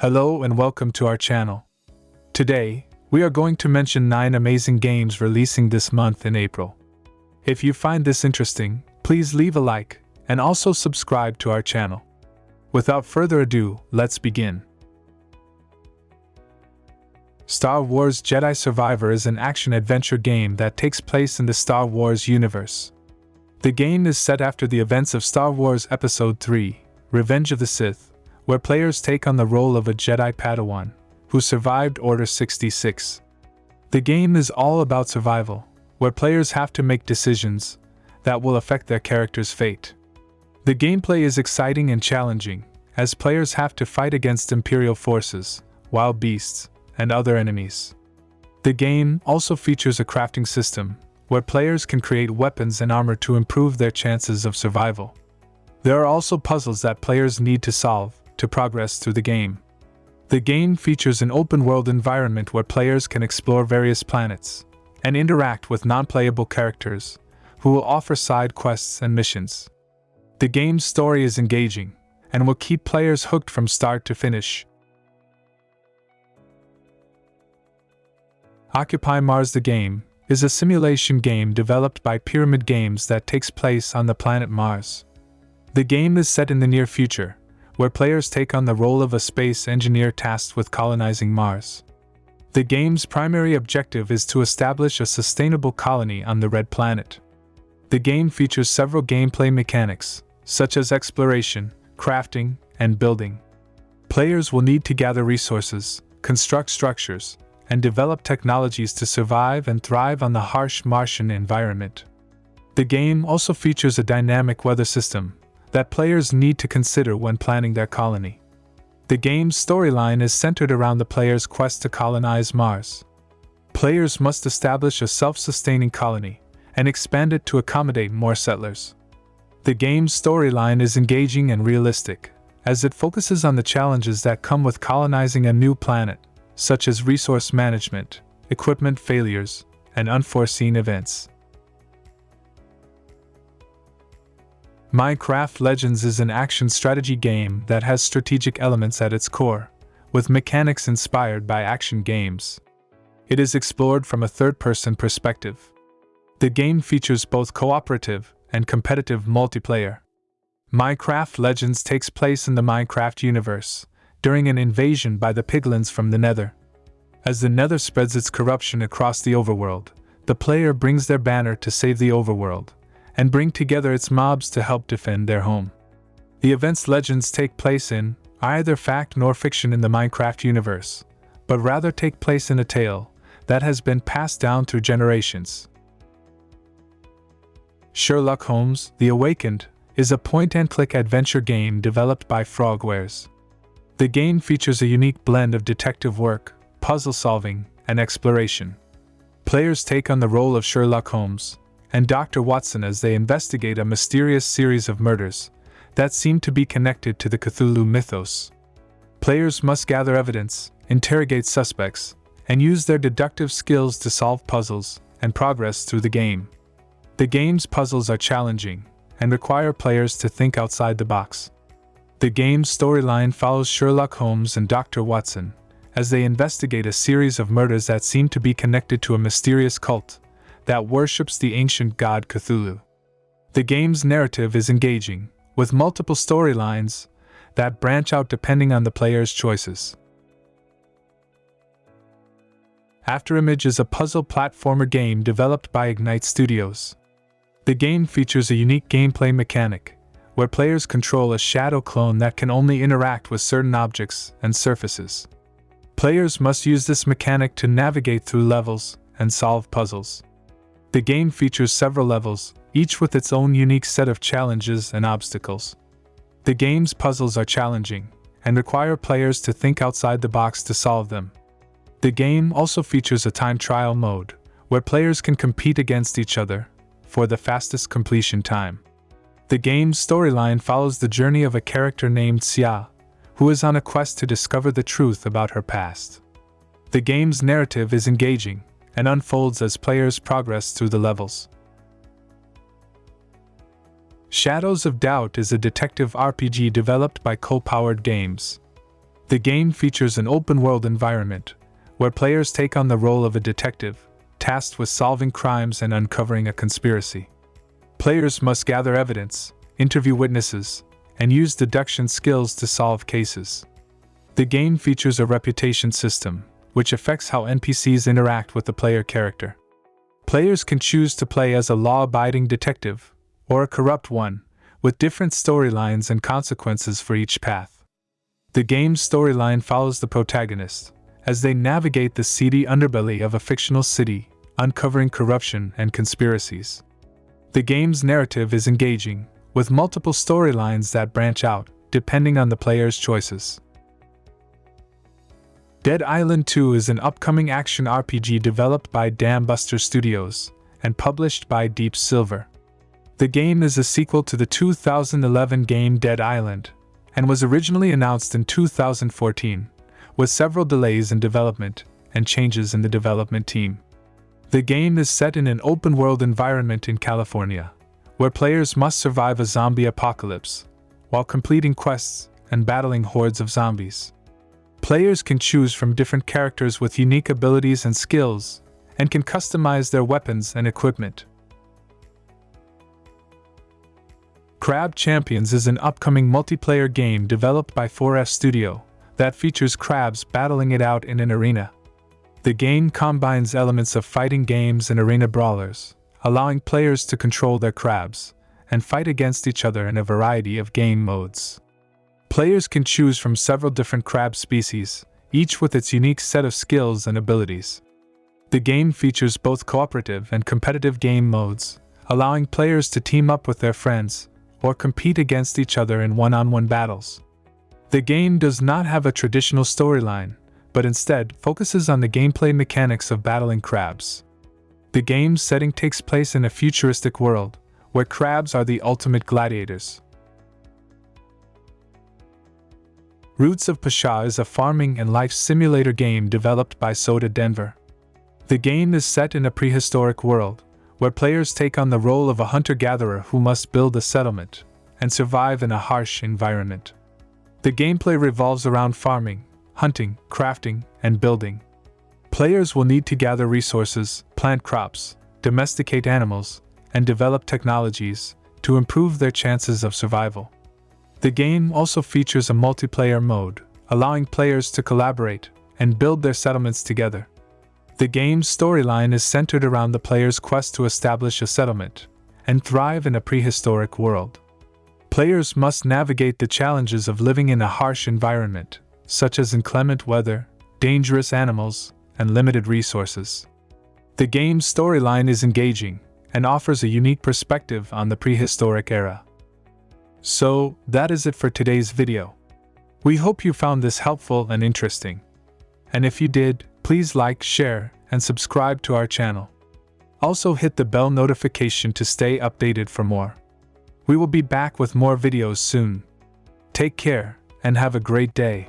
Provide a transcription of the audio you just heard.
Hello and welcome to our channel. Today, we are going to mention 9 amazing games releasing this month in April. If you find this interesting, please leave a like and also subscribe to our channel. Without further ado, let's begin. Star Wars Jedi Survivor is an action-adventure game that takes place in the Star Wars universe. The game is set after the events of Star Wars Episode 3, Revenge of the Sith, where players take on the role of a Jedi Padawan who survived Order 66. The game is all about survival, where players have to make decisions that will affect their character's fate. The gameplay is exciting and challenging, as players have to fight against Imperial forces, wild beasts, and other enemies. The game also features a crafting system, where players can create weapons and armor to improve their chances of survival. There are also puzzles that players need to solve to progress through the game. The game features an open-world environment where players can explore various planets and interact with non-playable characters who will offer side quests and missions. The game's story is engaging and will keep players hooked from start to finish. Occupy Mars: The Game is a simulation game developed by Pyramid Games that takes place on the planet Mars. The game is set in the near future, where players take on the role of a space engineer tasked with colonizing Mars. The game's primary objective is to establish a sustainable colony on the Red Planet. The game features several gameplay mechanics, such as exploration, crafting, and building. Players will need to gather resources, construct structures, and develop technologies to survive and thrive on the harsh Martian environment. The game also features a dynamic weather system that players need to consider when planning their colony. The game's storyline is centered around the player's quest to colonize Mars. Players must establish a self-sustaining colony and expand it to accommodate more settlers. The game's storyline is engaging and realistic, as it focuses on the challenges that come with colonizing a new planet, such as resource management, equipment failures, and unforeseen events. Minecraft Legends is an action strategy game that has strategic elements at its core, with mechanics inspired by action games. It is explored from a third-person perspective. The game features both cooperative and competitive multiplayer. Minecraft Legends takes place in the Minecraft universe, during an invasion by the piglins from the Nether. As the Nether spreads its corruption across the overworld, the player brings their banner to save the overworld and bring together its mobs to help defend their home. The events Legends take place in are either fact nor fiction in the Minecraft universe, but rather take place in a tale that has been passed down through generations. Sherlock Holmes: The Awakened is a point-and-click adventure game developed by Frogwares. The game features a unique blend of detective work, puzzle solving, and exploration. Players take on the role of Sherlock Holmes and Dr. Watson as they investigate a mysterious series of murders that seem to be connected to the Cthulhu mythos. Players must gather evidence, interrogate suspects, and use their deductive skills to solve puzzles and progress through the game. The game's puzzles are challenging and require players to think outside the box. The game's storyline follows Sherlock Holmes and Dr. Watson as they investigate a series of murders that seem to be connected to a mysterious cult that worships the ancient god Cthulhu. The game's narrative is engaging, with multiple storylines that branch out depending on the player's choices. Afterimage is a puzzle platformer game developed by Ignite Studios. The game features a unique gameplay mechanic, where players control a shadow clone that can only interact with certain objects and surfaces. Players must use this mechanic to navigate through levels and solve puzzles. The game features several levels, each with its own unique set of challenges and obstacles. The game's puzzles are challenging and require players to think outside the box to solve them. The game also features a time trial mode, where players can compete against each other for the fastest completion time. The game's storyline follows the journey of a character named Xia, who is on a quest to discover the truth about her past. The game's narrative is engaging and unfolds as players progress through the levels. Shadows of Doubt is a detective RPG developed by Co-Powered Games. The game features an open-world environment, where players take on the role of a detective, tasked with solving crimes and uncovering a conspiracy. Players must gather evidence, interview witnesses, and use deduction skills to solve cases. The game features a reputation system, which affects how NPCs interact with the player character. Players can choose to play as a law-abiding detective, or a corrupt one, with different storylines and consequences for each path. The game's storyline follows the protagonist, as they navigate the seedy underbelly of a fictional city, uncovering corruption and conspiracies. The game's narrative is engaging, with multiple storylines that branch out, depending on the player's choices. Dead Island 2 is an upcoming action RPG developed by Dambuster Studios and published by Deep Silver. The game is a sequel to the 2011 game Dead Island, and was originally announced in 2014, with several delays in development and changes in the development team. The game is set in an open-world environment in California, where players must survive a zombie apocalypse, while completing quests and battling hordes of zombies. Players can choose from different characters with unique abilities and skills, and can customize their weapons and equipment. Crab Champions is an upcoming multiplayer game developed by 4F Studio that features crabs battling it out in an arena. The game combines elements of fighting games and arena brawlers, allowing players to control their crabs and fight against each other in a variety of game modes. Players can choose from several different crab species, each with its unique set of skills and abilities. The game features both cooperative and competitive game modes, allowing players to team up with their friends or compete against each other in one-on-one battles. The game does not have a traditional storyline, but instead focuses on the gameplay mechanics of battling crabs. The game's setting takes place in a futuristic world, where crabs are the ultimate gladiators. Roots of Pacha is a farming and life simulator game developed by Soda Denver. The game is set in a prehistoric world, where players take on the role of a hunter-gatherer who must build a settlement and survive in a harsh environment. The gameplay revolves around farming, hunting, crafting, and building. Players will need to gather resources, plant crops, domesticate animals, and develop technologies to improve their chances of survival. The game also features a multiplayer mode, allowing players to collaborate and build their settlements together. The game's storyline is centered around the player's quest to establish a settlement and thrive in a prehistoric world. Players must navigate the challenges of living in a harsh environment, such as inclement weather, dangerous animals, and limited resources. The game's storyline is engaging and offers a unique perspective on the prehistoric era. So, that is it for today's video. We hope you found this helpful and interesting. And if you did, please like, share, and subscribe to our channel. Also hit the bell notification to stay updated for more. We will be back with more videos soon. Take care, and have a great day.